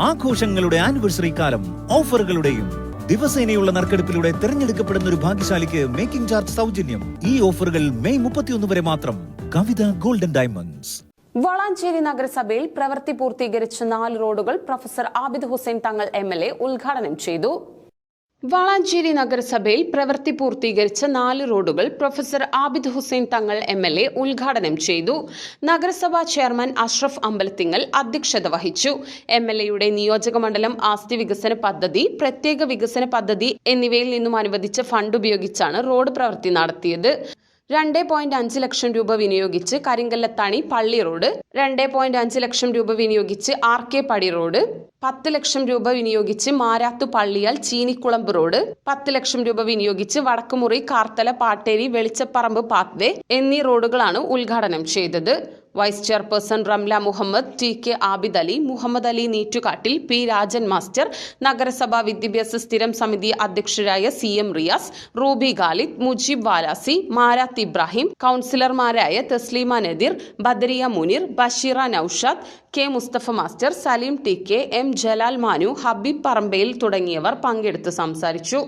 ആഘോഷങ്ങളുടെ ആനിവേഴ്സറി കാലം ഓഫറുകളുടെയും ദിവസേനയുള്ള നറുക്കെടുപ്പിലൂടെ തിരഞ്ഞെടുക്കപ്പെടുന്ന ഒരു ഭാഗ്യശാലിക്ക് മേക്കിംഗ് ചാർജ് സൗജന്യം. ഈ ഓഫറുകൾ മെയ് 31 വരെ മാത്രം. കവിത ഗോൾഡൻ ഡയമണ്ട്സ്. വളാഞ്ചേരി നഗരസഭയിൽ പ്രവൃത്തി പൂർത്തീകരിച്ച 4 റോഡുകൾ പ്രൊഫസർ ആബിദ് ഹുസൈൻ തങ്ങൾ MLA ഉദ്ഘാടനം ചെയ്തു. വളാഞ്ചേരി നഗരസഭയിൽ പ്രവൃത്തി പൂർത്തീകരിച്ച 4 റോഡുകൾ പ്രൊഫസർ ആബിദ് ഹുസൈൻ തങ്ങൾ MLA ഉദ്ഘാടനം ചെയ്തു. നഗരസഭാ ചെയർമാൻ അഷ്റഫ് അമ്പലത്തിങ്ങൽ അധ്യക്ഷത വഹിച്ചു. MLAയുടെ നിയോജക മണ്ഡലം ആസ്തി വികസന പദ്ധതി, പ്രത്യേക വികസന പദ്ധതി എന്നിവയിൽ നിന്നും അനുവദിച്ച ഫണ്ട് ഉപയോഗിച്ചാണ് റോഡ് പ്രവൃത്തി നടത്തിയത്. 2.5 ലക്ഷം രൂപ വിനിയോഗിച്ച് കരിങ്കല്ലത്താണി പള്ളി റോഡ്, 2.5 ലക്ഷം രൂപ വിനിയോഗിച്ച് RK പടി റോഡ്, 10 ലക്ഷം രൂപ വിനിയോഗിച്ച് മാരാത്തു പള്ളിയാൽ ചീനിക്കുളമ്പ് റോഡ്, 10 ലക്ഷം രൂപ വിനിയോഗിച്ച് വടക്കുമുറി കാർത്തല പാട്ടേരി വെളിച്ചപ്പറമ്പ് പാത്വേ എന്നീ റോഡുകളാണ് ഉദ്ഘാടനം ചെയ്തത്. Vice chairperson Ramla Muhammad, TK Abid Ali, Muhammad Ali Neettukattil, P Rajan master, നഗരസഭാ വിദ്യാഭ്യാസ സ്ഥിരം സമിതി അധ്യക്ഷരായ CM റിയാസ്, റൂബി ഖാലിദ്, മുജീബ് വാലാസി, മാരാത്ത് ഇബ്രാഹിം, കൗൺസിലർമാരായ Thasleema Nadeer, Badariya Muneer, Basheera Noushad, K Musthafa master, Saleem TK, M Jalal Manu, Habeeb Parambayil തുടങ്ങിയവർ പങ്കെടുത്ത് സംസാരിച്ചു.